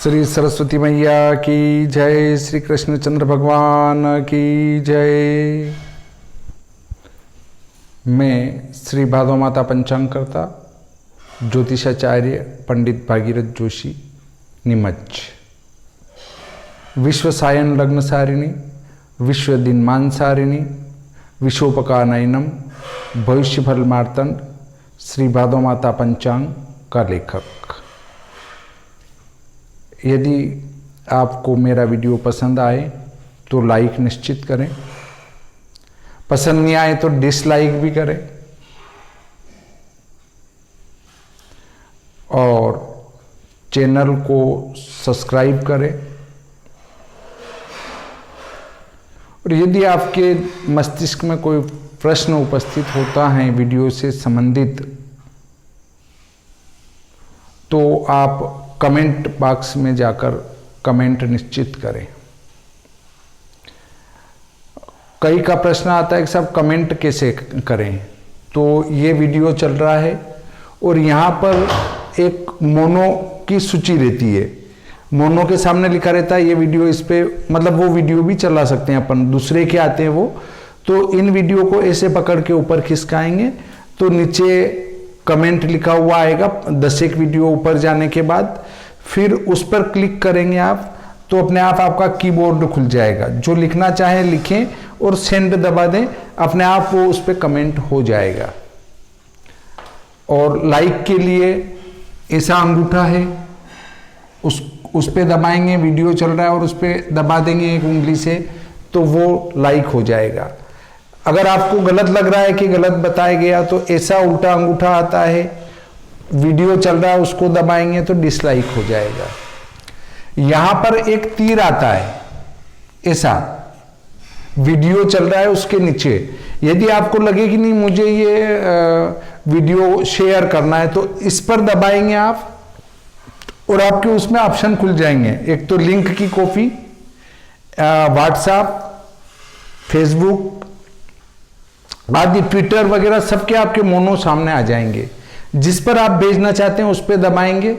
श्री सरस्वती मैया की जय, श्री कृष्णचंद्र भगवान की जय। मैं श्री भादो माता पंचांगकर्ता ज्योतिषाचार्य पंडित भागीरथ जोशी नीमच। विश्व सायन लग्न सारिणी, विश्व दिनमान सारिणी, विशोपकानयनम, भविष्य फल मार्तंड, श्री भादो माता पंचांग का लेखक। यदि आपको मेरा वीडियो पसंद आए तो लाइक निश्चित करें, पसंद नहीं आए तो डिसलाइक भी करें, और चैनल को सब्सक्राइब करें। और यदि आपके मस्तिष्क में कोई प्रश्न उपस्थित होता है वीडियो से संबंधित, तो आप कमेंट बॉक्स में जाकर कमेंट निश्चित करें। कई का प्रश्न आता है कि साहब कमेंट कैसे करें। तो ये वीडियो चल रहा है और यहाँ पर एक मोनो की सूची रहती है, मोनो के सामने लिखा रहता है ये वीडियो, इस पे मतलब वो वीडियो भी चला सकते हैं अपन, दूसरे के आते हैं वो। तो इन वीडियो को ऐसे पकड़ के ऊपर खिसकाएंगे तो नीचे कमेंट लिखा हुआ आएगा 10 एक वीडियो ऊपर जाने के बाद, फिर उस पर क्लिक करेंगे आप तो अपने आप आपका कीबोर्ड खुल जाएगा। जो लिखना चाहे लिखें और सेंड दबा दें, अपने आप वो उस पर कमेंट हो जाएगा। और लाइक के लिए ऐसा अंगूठा है, उस पे दबाएंगे, वीडियो चल रहा है और उस पे दबा देंगे एक उंगली से तो वो लाइक हो जाएगा। अगर आपको गलत लग रहा है कि गलत बताया गया तो ऐसा उल्टा अंगूठा आता है, वीडियो चल रहा है उसको दबाएंगे तो डिसलाइक हो जाएगा। यहां पर एक तीर आता है, ऐसा वीडियो चल रहा है उसके नीचे, यदि आपको लगे कि नहीं मुझे ये वीडियो शेयर करना है तो इस पर दबाएंगे आप और आपके उसमें ऑप्शन खुल जाएंगे। एक तो लिंक की कॉपी, व्हाट्सएप, फेसबुक आदि, ट्विटर वगैरह सबके आपके मोनो सामने आ जाएंगे। जिस पर आप भेजना चाहते हैं उस पर दबाएंगे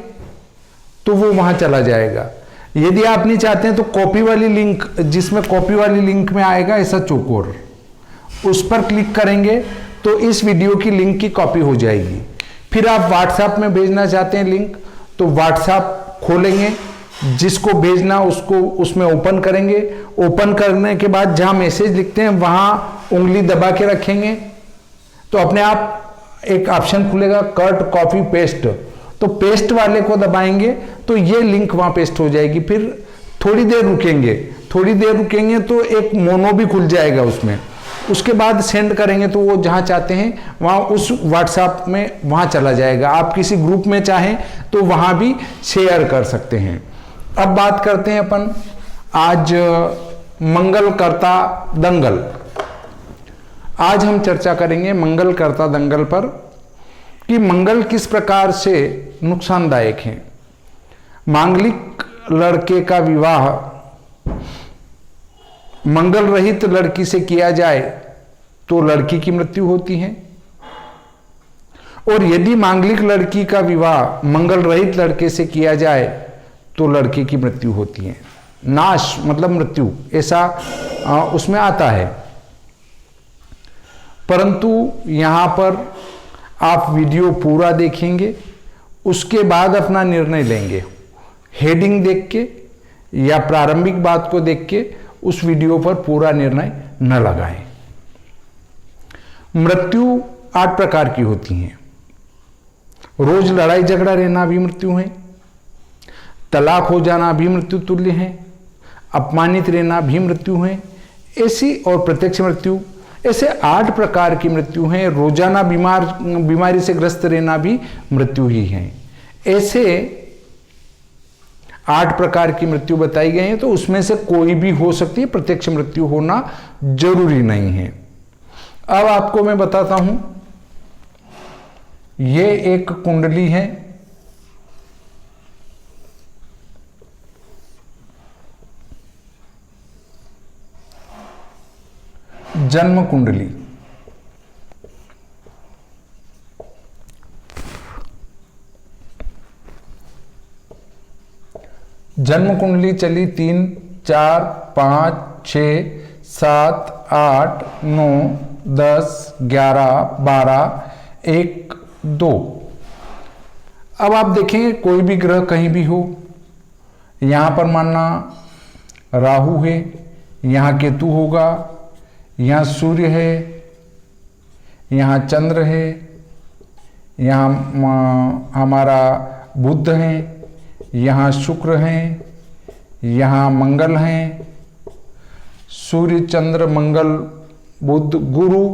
तो वो वहां चला जाएगा। यदि आप नहीं चाहते हैं तो कॉपी वाली लिंक, जिसमें कॉपी वाली लिंक में आएगा ऐसा चौकोर, उस पर क्लिक करेंगे तो इस वीडियो की लिंक की कॉपी हो जाएगी। फिर आप व्हाट्सएप में भेजना चाहते हैं लिंक तो व्हाट्सएप खोलेंगे, जिसको भेजना उसको उसमें ओपन करेंगे। ओपन करने के बाद जहां मैसेज लिखते हैं वहां उंगली दबा के रखेंगे तो अपने आप एक ऑप्शन खुलेगा कट कॉपी पेस्ट, तो पेस्ट वाले को दबाएंगे तो ये लिंक वहां पेस्ट हो जाएगी। फिर थोड़ी देर रुकेंगे तो एक मोनो भी खुल जाएगा उसमें। उसके बाद सेंड करेंगे तो वो जहां चाहते हैं वहां उस व्हाट्सएप में वहां चला जाएगा। आप किसी ग्रुप में चाहें तो वहां भी शेयर कर सकते हैं। अब बात करते हैं अपन आज मंगलकर्ता दंगल। आज हम चर्चा करेंगे मंगलकर्ता दंगल पर कि मंगल किस प्रकार से नुकसानदायक है। मांगलिक लड़के का विवाह मंगल रहित लड़की से किया जाए तो लड़की की मृत्यु होती है, और यदि मांगलिक लड़की का विवाह मंगल रहित लड़के से किया जाए तो लड़के की मृत्यु होती है। नाश मतलब मृत्यु, ऐसा उसमें आता है। परंतु यहां पर आप वीडियो पूरा देखेंगे, उसके बाद अपना निर्णय लेंगे। हेडिंग देख के या प्रारंभिक बात को देख के उस वीडियो पर पूरा निर्णय न लगाएं। मृत्यु 8 प्रकार की होती हैं। रोज लड़ाई झगड़ा रहना भी मृत्यु है, तलाक हो जाना भी मृत्यु तुल्य है, अपमानित रहना भी मृत्यु है, ऐसी और प्रत्यक्ष मृत्यु, ऐसे 8 प्रकार की मृत्यु हैं। रोजाना बीमारी से ग्रस्त रहना भी मृत्यु ही है। ऐसे 8 प्रकार की मृत्यु बताई गई है, तो उसमें से कोई भी हो सकती है, प्रत्यक्ष मृत्यु होना जरूरी नहीं है। अब आपको मैं बताता हूं, ये एक कुंडली है, जन्म कुंडली। जन्म कुंडली चली 3, 4, 5, 6, 7, 8, 9, 10, 11, 12, 1, 2। अब आप देखें कोई भी ग्रह कहीं भी हो, यहां पर मानना राहु है, यहां केतु होगा, यहां सूर्य है, यहां चंद्र है, यहाँ हमारा बुध है, यहाँ शुक्र हैं, यहाँ मंगल हैं। सूर्य चंद्र मंगल बुध गुरु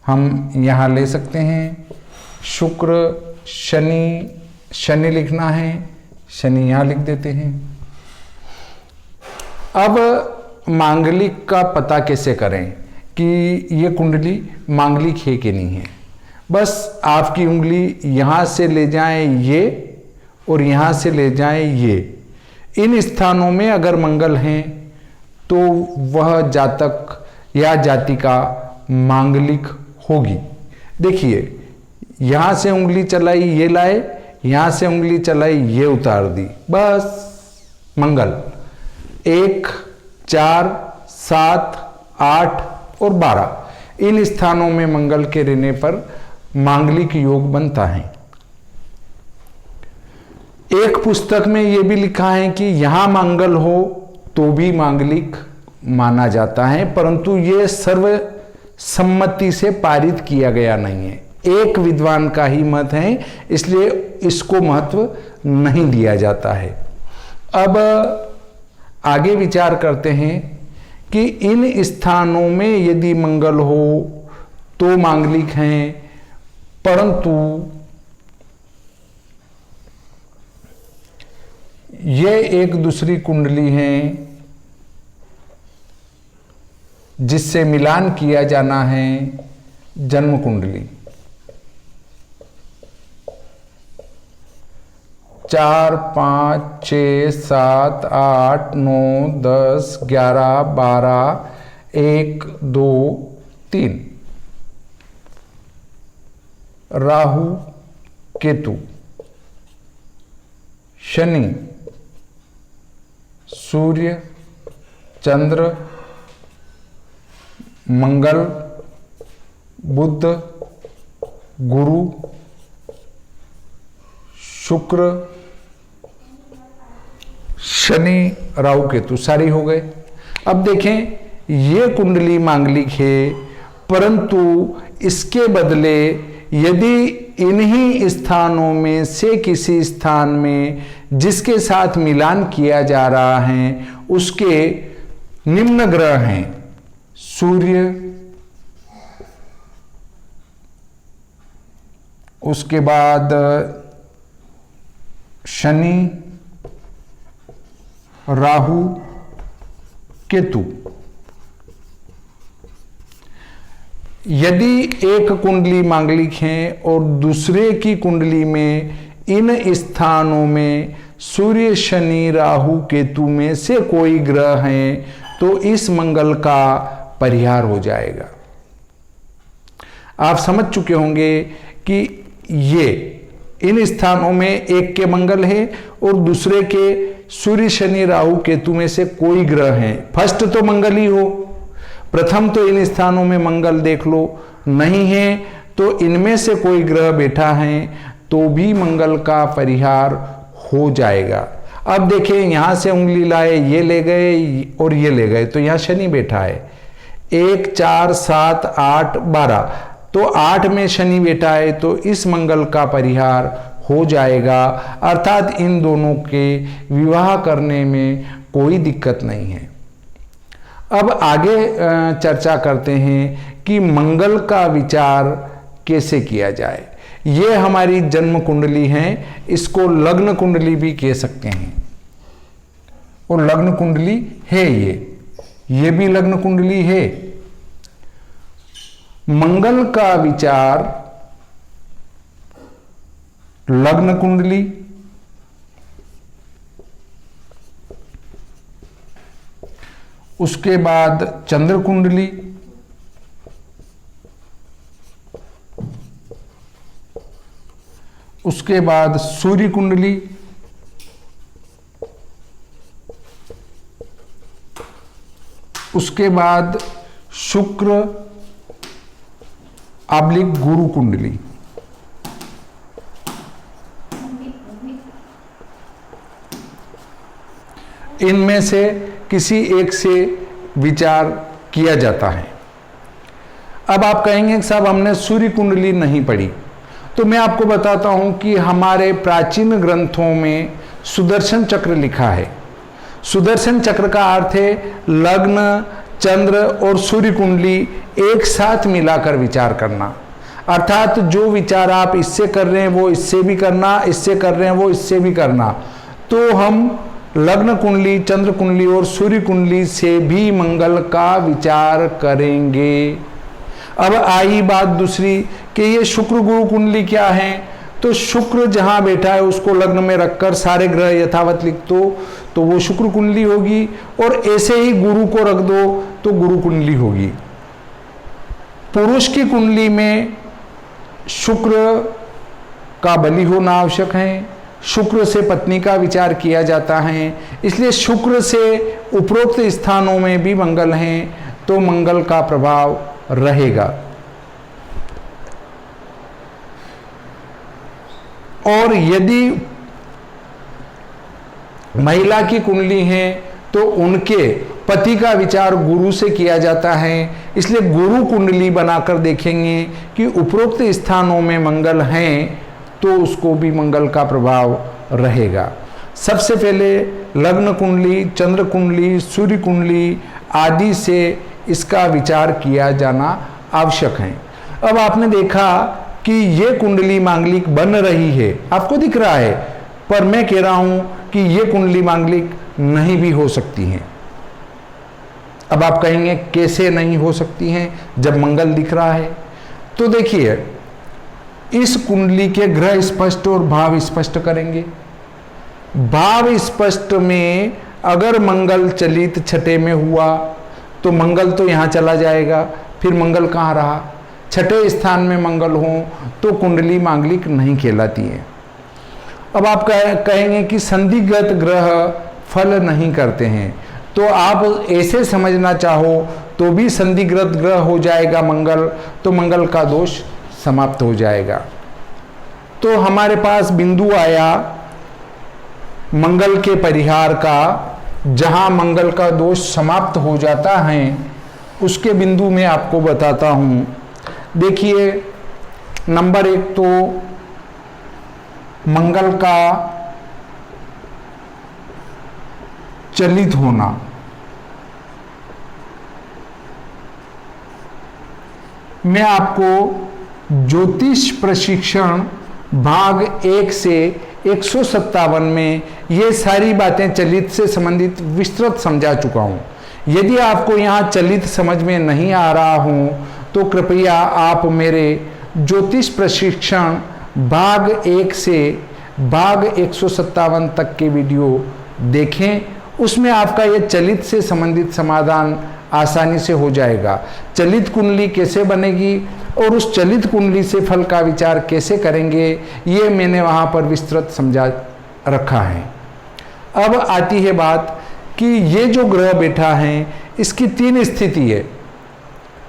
हम यहाँ ले सकते हैं। शुक्र शनि लिखना है, शनि यहाँ लिख देते हैं। अब मांगलिक का पता कैसे करें कि ये कुंडली मांगलिक है कि नहीं है। बस आपकी उंगली यहाँ से ले जाएं ये और यहाँ से ले जाएं ये, इन स्थानों में अगर मंगल हैं तो वह जातक या जातिका मांगलिक होगी। देखिए यहाँ से उंगली चलाई ये लाए, यहाँ से उंगली चलाई ये उतार दी, बस मंगल 1, 4, 7, 8 और 12 इन स्थानों में मंगल के रहने पर मांगलिक योग बनता है। एक पुस्तक में यह भी लिखा है कि यहां मंगल हो तो भी मांगलिक माना जाता है, परंतु यह सर्वसम्मति से पारित किया गया नहीं है, एक विद्वान का ही मत है, इसलिए इसको महत्व नहीं दिया जाता है। अब आगे विचार करते हैं कि इन स्थानों में यदि मंगल हो तो मांगलिक हैं, परंतु ये एक दूसरी कुंडली है जिससे मिलान किया जाना है, जन्म कुंडली। 4, 5, 6, 7, 8, 9, 10, 11, 12, 1, 2, 3 राहु केतु, शनि, सूर्य, चंद्र, मंगल, बुध, गुरु, शुक्र, शनि, राहु केतु सारी हो गए। अब देखें ये कुंडली मांगलिक है, परंतु इसके बदले यदि इन्हीं स्थानों में से किसी स्थान में जिसके साथ मिलान किया जा रहा है उसके निम्न ग्रह हैं सूर्य, उसके बाद शनि, राहु, केतु। यदि एक कुंडली मांगलिक है और दूसरे की कुंडली में इन स्थानों में सूर्य, शनि, राहु, केतु में से कोई ग्रह हैं तो इस मंगल का परिहार हो जाएगा। आप समझ चुके होंगे कि ये इन स्थानों में एक के मंगल है और दूसरे के सूर्य, शनि, राहु, केतु में से कोई ग्रह है। फर्स्ट तो मंगल ही हो, प्रथम तो इन स्थानों में मंगल देख लो, नहीं है तो इनमें से कोई ग्रह बैठा है तो भी मंगल का परिहार हो जाएगा। अब देखें यहां से उंगली लाए, ये ले गए और ये ले गए, तो यहां शनि बैठा है। 1, 4, 7, 8, 12 तो 8 में शनि बैठा है तो इस मंगल का परिहार हो जाएगा, अर्थात इन दोनों के विवाह करने में कोई दिक्कत नहीं है। अब आगे चर्चा करते हैं कि मंगल का विचार कैसे किया जाए। ये हमारी जन्म कुंडली है, इसको लग्न कुंडली भी कह सकते हैं और लग्न कुंडली है ये भी लग्न कुंडली है। मंगल का विचार लग्न कुंडली, उसके बाद चंद्र कुंडली, उसके बाद सूर्य कुंडली, उसके बाद शुक्र / गुरु कुंडली, इनमें से किसी एक से विचार किया जाता है। अब आप कहेंगे कि साहब हमने सूर्य कुंडली नहीं पढ़ी, तो मैं आपको बताता हूं कि हमारे प्राचीन ग्रंथों में सुदर्शन चक्र लिखा है। सुदर्शन चक्र का अर्थ है लग्न, चंद्र और सूर्य कुंडली एक साथ मिलाकर विचार करना, अर्थात जो विचार आप इससे कर रहे हैं वो इससे भी करना, इससे कर रहे हैं वो इससे भी करना। तो हम लग्न कुंडली, चंद्र कुंडली और सूर्य कुंडली से भी मंगल का विचार करेंगे। अब आई बात दूसरी कि ये शुक्र गुरु कुंडली क्या है, तो शुक्र जहां बैठा है उसको लग्न में रखकर सारे ग्रह यथावत लिख दो तो वो शुक्र कुंडली होगी, और ऐसे ही गुरु को रख दो तो गुरु कुंडली होगी। पुरुष की कुंडली में शुक्र का बलि होना आवश्यक है, शुक्र से पत्नी का विचार किया जाता है, इसलिए शुक्र से उपरोक्त स्थानों में भी मंगल हैं तो मंगल का प्रभाव रहेगा। और यदि महिला की कुंडली है तो उनके पति का विचार गुरु से किया जाता है, इसलिए गुरु कुंडली बनाकर देखेंगे कि उपरोक्त स्थानों में मंगल हैं तो उसको भी मंगल का प्रभाव रहेगा। सबसे पहले लग्न कुंडली, चंद्र कुंडली, सूर्य कुंडली आदि से इसका विचार किया जाना आवश्यक है। अब आपने देखा कि ये कुंडली मांगलिक बन रही है, आपको दिख रहा है, पर मैं कह रहा हूं कि ये कुंडली मांगलिक नहीं भी हो सकती हैं। अब आप कहेंगे कैसे नहीं हो सकती हैं जब मंगल दिख रहा है? तो देखिए, इस कुंडली के ग्रह स्पष्ट और भाव स्पष्ट करेंगे। भाव स्पष्ट में अगर मंगल चलित छठे में हुआ तो मंगल तो यहां चला जाएगा, फिर मंगल कहां रहा? छठे स्थान में मंगल हो तो कुंडली मांगलिक नहीं कहलाती है। अब आप कहेंगे कि संधिगत ग्रह फल नहीं करते हैं, तो आप ऐसे समझना चाहो तो भी संधिगत ग्रह हो जाएगा मंगल, तो मंगल का दोष समाप्त हो जाएगा। तो हमारे पास बिंदु आया मंगल के परिहार का, जहां मंगल का दोष समाप्त हो जाता है उसके बिंदु में आपको बताता हूं। देखिए, नंबर 1 तो मंगल का चलित होना। मैं आपको ज्योतिष प्रशिक्षण भाग 1 से 157 में ये सारी बातें चलित से संबंधित विस्तृत समझा चुका हूं। यदि आपको यहाँ चलित समझ में नहीं आ रहा हो तो कृपया आप मेरे ज्योतिष प्रशिक्षण भाग 1 से भाग 157 तक के वीडियो देखें, उसमें आपका ये चलित से संबंधित समाधान आसानी से हो जाएगा। चलित कुंडली कैसे बनेगी और उस चलित कुंडली से फल का विचार कैसे करेंगे, ये मैंने वहाँ पर विस्तृत समझा रखा है। अब आती है बात कि ये जो ग्रह बैठा है इसकी 3 स्थिति है।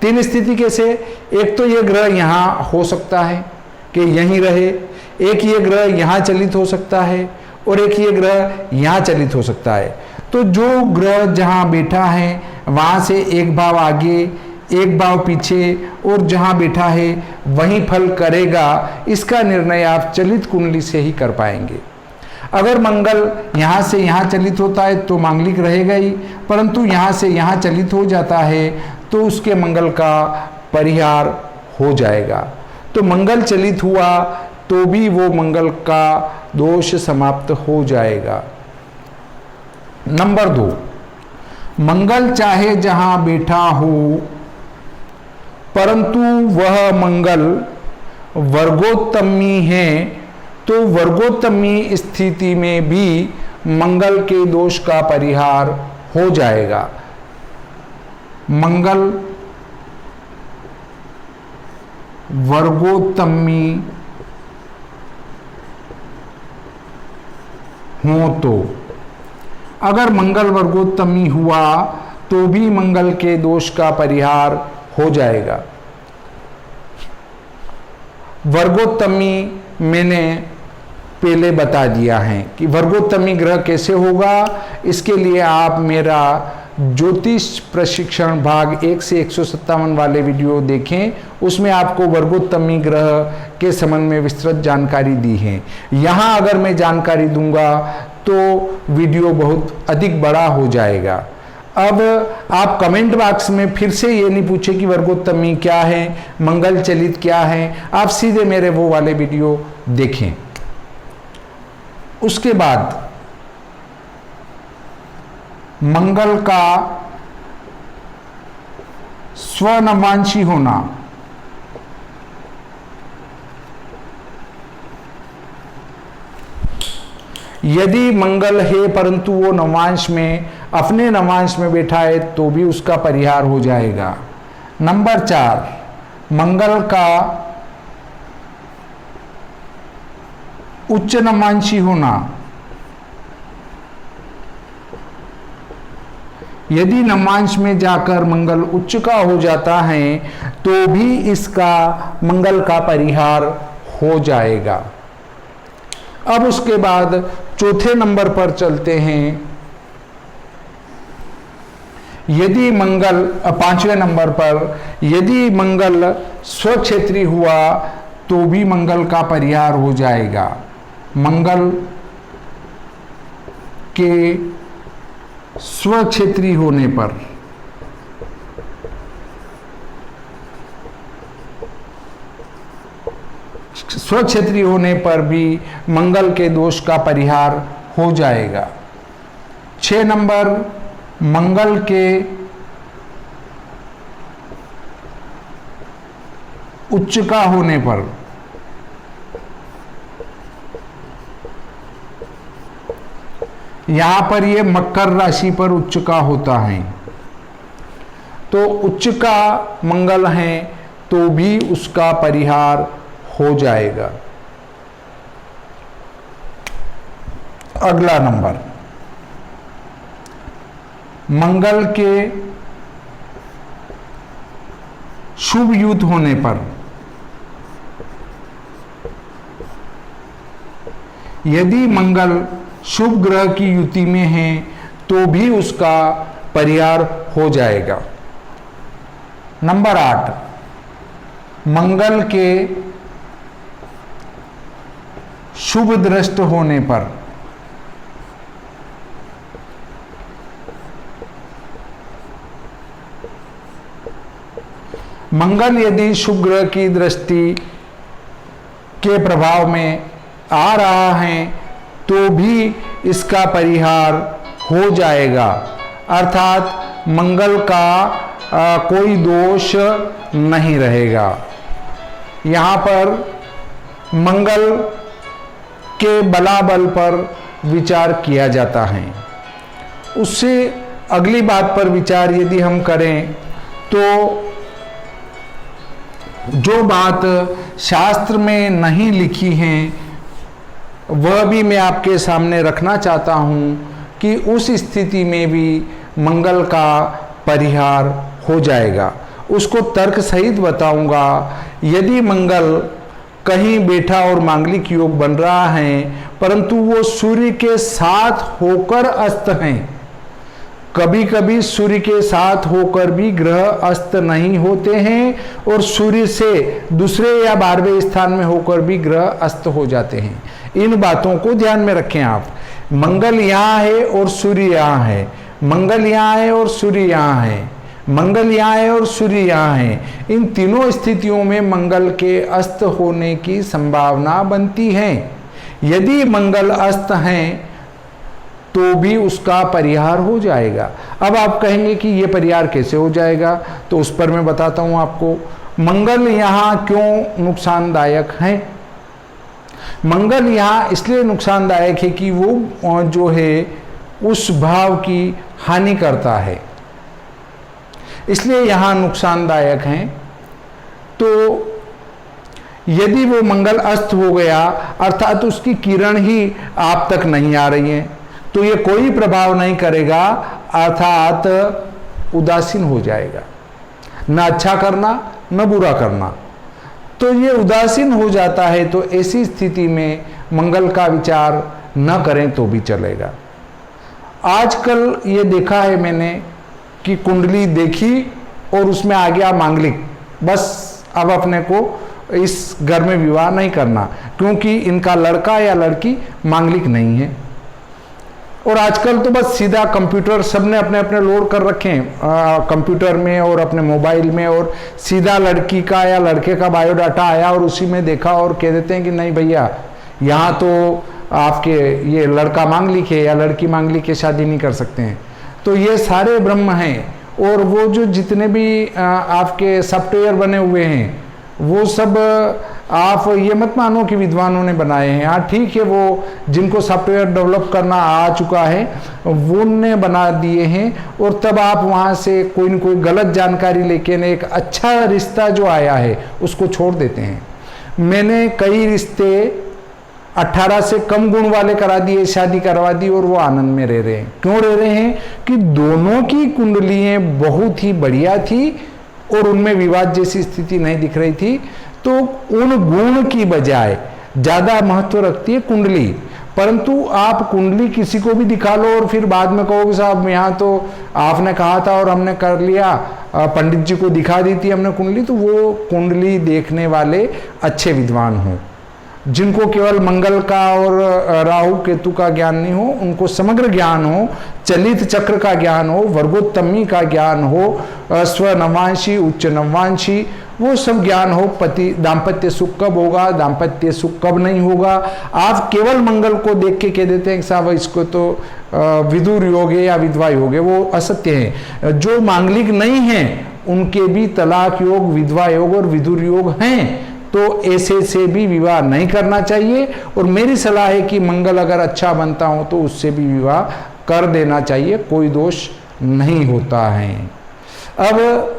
3 स्थिति कैसे? एक तो ये ग्रह यहाँ हो सकता है कि यहीं रहे, एक ये ग्रह यहाँ चलित हो सकता है और एक ये ग्रह यहाँ चलित हो सकता है। तो जो ग्रह जहाँ बैठा है वहाँ से एक भाव आगे, एक भाव पीछे और जहाँ बैठा है वहीं फल करेगा, इसका निर्णय आप चलित कुंडली से ही कर पाएंगे। अगर मंगल यहाँ से यहाँ चलित होता है तो मांगलिक रहेगा ही, परंतु यहाँ से यहाँ चलित हो जाता है तो उसके मंगल का परिहार हो जाएगा। तो मंगल चलित हुआ तो भी वो मंगल का दोष समाप्त हो जाएगा। नंबर 2, मंगल चाहे जहां बैठा हो परंतु वह मंगल वर्गोत्तमी है, तो वर्गोत्तमी स्थिति में भी मंगल के दोष का परिहार हो जाएगा। मंगल वर्गोत्तमी हो तो, अगर मंगल वर्गोत्तमी हुआ तो भी मंगल के दोष का परिहार हो जाएगा। वर्गोत्तमी मैंने पहले बता दिया है कि वर्गोत्तमी ग्रह कैसे होगा। इसके लिए आप मेरा ज्योतिष प्रशिक्षण भाग 1 से 157 वाले वीडियो देखें, उसमें आपको वर्गोत्तमी ग्रह के संबंध में विस्तृत जानकारी दी है। यहाँ अगर मैं जानकारी दूंगा तो वीडियो बहुत अधिक बड़ा हो जाएगा। अब आप कमेंट बॉक्स में फिर से ये नहीं पूछे कि वर्गोत्तमी क्या है, मंगल चलित क्या है, आप सीधे मेरे वो वाले वीडियो देखें। उसके बाद मंगल का स्वनवांशी होना, यदि मंगल है परंतु वो नवांश में, अपने नवांश में बैठा है तो भी उसका परिहार हो जाएगा। नंबर 4, मंगल का उच्च नवांशी होना, यदि नवांश में जाकर मंगल उच्च का हो जाता है तो भी इसका मंगल का परिहार हो जाएगा। अब उसके बाद चौथे नंबर पर चलते हैं। यदि मंगल 5वें नंबर पर यदि मंगल स्वक्षेत्री हुआ तो भी मंगल का परिहार हो जाएगा। मंगल के स्वक्षेत्री होने पर स्वक्षेत्री होने पर भी मंगल के दोष का परिहार हो जाएगा। 6 नंबर, मंगल के उच्च का होने पर, यहां पर ये मकर राशि पर उच्च का होता है, तो उच्च का मंगल है तो भी उसका परिहार हो जाएगा। अगला नंबर, मंगल के शुभ युत होने पर, यदि मंगल शुभ ग्रह की युति में है तो भी उसका परिहार हो जाएगा। नंबर 8, मंगल के शुभ दृष्ट होने पर, मंगल यदि शुभ ग्रह की दृष्टि के प्रभाव में आ रहा है तो भी इसका परिहार हो जाएगा, अर्थात मंगल का कोई दोष नहीं रहेगा। यहाँ पर मंगल के बलाबल पर विचार किया जाता है। उससे अगली बात पर विचार यदि हम करें तो जो बात शास्त्र में नहीं लिखी है वह भी मैं आपके सामने रखना चाहता हूं कि उस स्थिति में भी मंगल का परिहार हो जाएगा। उसको तर्क सहित बताऊंगा। यदि मंगल कहीं बैठा और मांगलिक योग बन रहा है परंतु वो सूर्य के साथ होकर अस्त हैं, कभी कभी सूर्य के साथ होकर भी ग्रह अस्त नहीं होते हैं और सूर्य से दूसरे या 12वें स्थान में होकर भी ग्रह अस्त हो जाते हैं। इन बातों को ध्यान में रखें आप। मंगल यहाँ है और सूर्य यहाँ है, मंगल यहाँ है और सूर्य यहाँ है, मंगल यहाँ है और सूर्य यहाँ है। इन तीनों स्थितियों में मंगल के अस्त होने की संभावना बनती है। यदि मंगल अस्त हैं तो भी उसका परिहार हो जाएगा। अब आप कहेंगे कि ये परिहार कैसे हो जाएगा, तो उस पर मैं बताता हूं आपको। मंगल यहाँ क्यों नुकसानदायक है? मंगल यहाँ इसलिए नुकसानदायक है कि वो जो है उस भाव की हानि करता है, इसलिए यहाँ नुकसानदायक हैं। तो यदि वो मंगल अस्त हो गया अर्थात उसकी किरण ही आप तक नहीं आ रही है तो ये कोई प्रभाव नहीं करेगा, अर्थात उदासीन हो जाएगा, न अच्छा करना न बुरा करना। तो ये उदासीन हो जाता है, तो ऐसी स्थिति में मंगल का विचार न करें तो भी चलेगा। आजकल ये देखा है मैंने कि कुंडली देखी और उसमें आ गया मांगलिक, बस अब अपने को इस घर में विवाह नहीं करना क्योंकि इनका लड़का या लड़की मांगलिक नहीं है। और आजकल तो बस सीधा कंप्यूटर, सबने अपने अपने लोड कर रखे हैं कंप्यूटर में और अपने मोबाइल में, और सीधा लड़की का या लड़के का बायोडाटा आया और उसी में देखा और कह देते हैं कि नहीं भैया यहाँ तो आपके ये लड़का मांगलिक है या लड़की मांगलिक है, शादी नहीं कर सकते हैं। तो ये सारे ब्रह्म हैं। और वो जो जितने भी आपके सॉफ्टवेयर बने हुए हैं वो सब आप ये मत मानो कि विद्वानों ने बनाए हैं। हाँ ठीक है, वो जिनको सॉफ्टवेयर डेवलप करना आ चुका है वो ने बना दिए हैं, और तब आप वहाँ से कोई न कोई गलत जानकारी लेके न एक अच्छा रिश्ता जो आया है उसको छोड़ देते हैं। मैंने कई रिश्ते 18 से कम गुण वाले करा दिए, शादी करवा दी, और वो आनंद में रह रहे हैं। क्यों रह रहे हैं कि दोनों की कुंडलियाँ बहुत ही बढ़िया थी और उनमें विवाद जैसी स्थिति नहीं दिख रही थी। तो उन गुण की बजाय ज़्यादा महत्व रखती है कुंडली। परंतु आप कुंडली किसी को भी दिखा लो और फिर बाद में कहोगे साहब यहाँ तो आपने कहा था और हमने कर लिया, पंडित जी को दिखा दी थी हमने कुंडली, तो वो कुंडली देखने वाले अच्छे विद्वान हों, जिनको केवल मंगल का और राहु केतु का ज्ञान नहीं हो, उनको समग्र ज्ञान हो, चलित चक्र का ज्ञान हो, वर्गोत्तमी का ज्ञान हो, स्व नवांशी उच्च नवांशी, वो सब ज्ञान हो। पति दाम्पत्य सुख कब होगा, दाम्पत्य सुख कब नहीं होगा। आप केवल मंगल को देख के कह देते हैं कि साहब इसको तो विदुर योग है या विधवा योग है, वो असत्य है। जो मांगलिक नहीं है उनके भी तलाक योग, विधवा योग और विदुर योग हैं। तो ऐसे से भी विवाह नहीं करना चाहिए। और मेरी सलाह है कि मंगल अगर अच्छा बनता हो तो उससे भी विवाह कर देना चाहिए, कोई दोष नहीं होता है। अब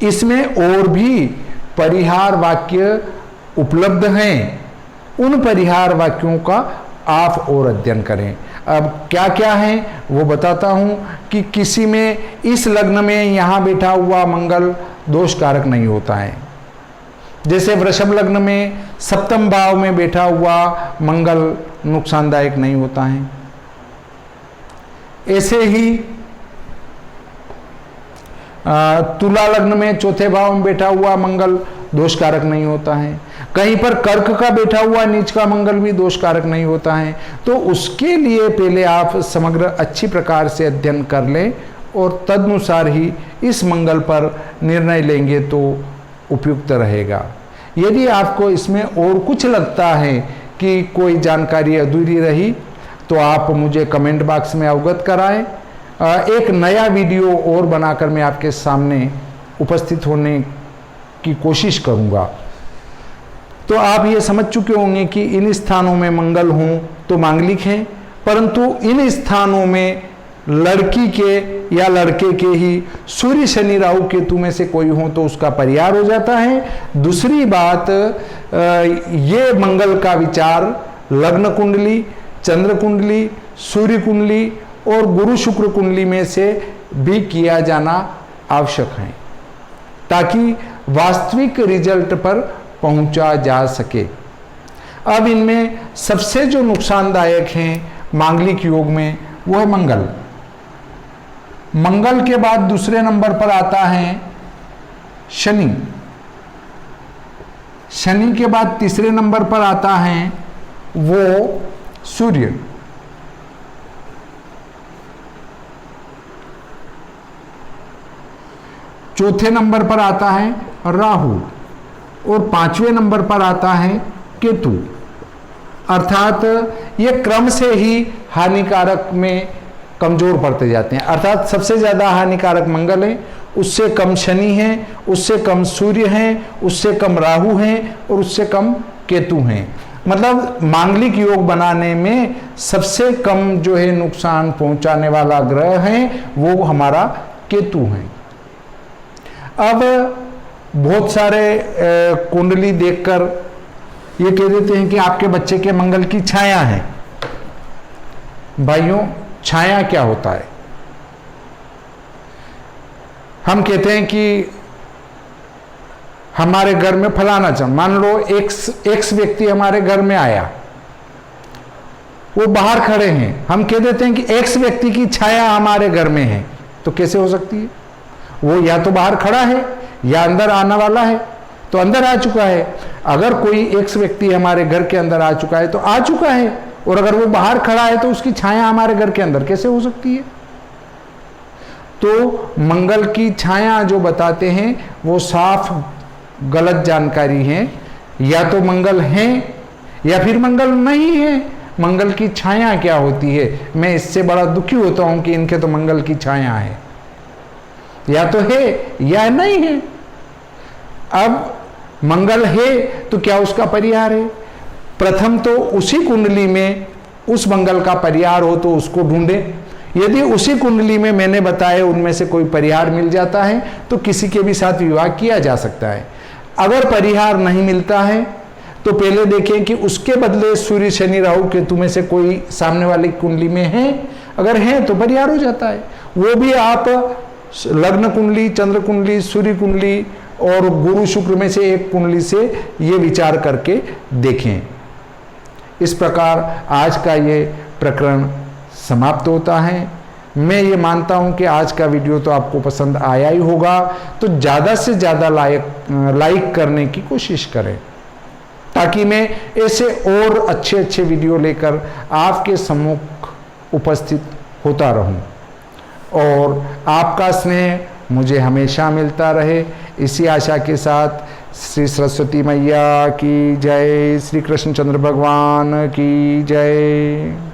इसमें और भी परिहार वाक्य उपलब्ध हैं, उन परिहार वाक्यों का आप और अध्ययन करें। अब क्या क्या है वो बताता हूं कि किसी में इस लग्न में यहाँ बैठा हुआ मंगल दोष कारक नहीं होता है। जैसे वृषभ लग्न में सप्तम भाव में बैठा हुआ मंगल नुकसानदायक नहीं होता है। ऐसे ही तुला लग्न में चौथे भाव में बैठा हुआ मंगल दोष कारक नहीं होता है। कहीं पर कर्क का बैठा हुआ नीच का मंगल भी दोष कारक नहीं होता है। तो उसके लिए पहले आप समग्र अच्छी प्रकार से अध्ययन कर लें और तदनुसार ही इस मंगल पर निर्णय लेंगे तो उपयुक्त रहेगा। यदि आपको इसमें और कुछ लगता है कि कोई जानकारी अधूरी रही तो आप मुझे कमेंट बॉक्स में अवगत कराएं। एक नया वीडियो और बनाकर मैं आपके सामने उपस्थित होने की कोशिश करूंगा। तो आप ये समझ चुके होंगे कि इन स्थानों में मंगल हों तो मांगलिक हैं, परंतु इन स्थानों में लड़की के या लड़के के ही सूर्य शनि राहु केतु में से कोई हो तो उसका परिहार हो जाता है। दूसरी बात, ये मंगल का विचार लग्न कुंडली, चंद्र कुंडली, सूर्य कुंडली और गुरु शुक्र कुंडली में से भी किया जाना आवश्यक है ताकि वास्तविक रिजल्ट पर पहुंचा जा सके। अब इनमें सबसे जो नुकसानदायक हैं मांगलिक योग में वो है मंगल। मंगल के बाद दूसरे नंबर पर आता है शनि। शनि के बाद तीसरे नंबर पर आता है वो सूर्य। चौथे नंबर पर आता है राहु और पांचवें नंबर पर आता है केतु। अर्थात ये क्रम से ही हानिकारक में कमजोर पड़ते जाते हैं। अर्थात सबसे ज्यादा हानिकारक मंगल है, उससे कम शनि है, उससे कम सूर्य हैं, उससे कम राहु हैं और उससे कम केतु हैं। मतलब मांगलिक योग बनाने में सबसे कम जो है नुकसान पहुंचाने वाला ग्रह है वो हमारा केतु है। अब बहुत सारे कुंडली देखकर ये कह देते हैं कि आपके बच्चे के मंगल की छाया है। भाइयों, छाया क्या होता है? हम कहते हैं कि हमारे घर में फलाना चम, मान लो एक्स व्यक्ति हमारे घर में आया, वो बाहर खड़े हैं, हम कह देते हैं कि एक्स व्यक्ति की छाया हमारे घर में है। तो कैसे हो सकती है? वो या तो बाहर खड़ा है या अंदर आने वाला है, तो अंदर आ चुका है। अगर कोई एक्स व्यक्ति हमारे घर के अंदर आ चुका है तो आ चुका है, और अगर वो बाहर खड़ा है तो उसकी छाया हमारे घर के अंदर कैसे हो सकती है? तो मंगल की छाया जो बताते हैं वो साफ गलत जानकारी है। या तो मंगल हैं या फिर मंगल नहीं है। मंगल की छाया क्या होती है? मैं इससे बड़ा दुखी होता हूं कि इनके तो मंगल की छाया है, या तो है या नहीं है। अब मंगल है तो क्या उसका परिहार है? प्रथम तो उसी कुंडली में उस मंगल का परिहार हो तो उसको ढूंढे। यदि उसी कुंडली में मैंने बताए उनमें से कोई परिहार मिल जाता है तो किसी के भी साथ विवाह किया जा सकता है। अगर परिहार नहीं मिलता है तो पहले देखें कि उसके बदले सूर्य शनि राहु केतु में से कोई सामने वाली कुंडली में है। अगर है तो परिहार हो जाता है। वो भी आप लग्न कुंडली, चंद्र कुंडली, सूर्य कुंडली और गुरु शुक्र में से एक कुंडली से ये विचार करके देखें। इस प्रकार आज का ये प्रकरण समाप्त होता है। मैं ये मानता हूं कि आज का वीडियो तो आपको पसंद आया ही होगा, तो ज़्यादा से ज़्यादा लाइक करने की कोशिश करें ताकि मैं ऐसे और अच्छे अच्छे वीडियो लेकर आपके सम्मुख उपस्थित होता रहूं और आपका स्नेह मुझे हमेशा मिलता रहे। इसी आशा के साथ श्री सरस्वती मैया की जय, श्री कृष्णचंद्र भगवान की जय।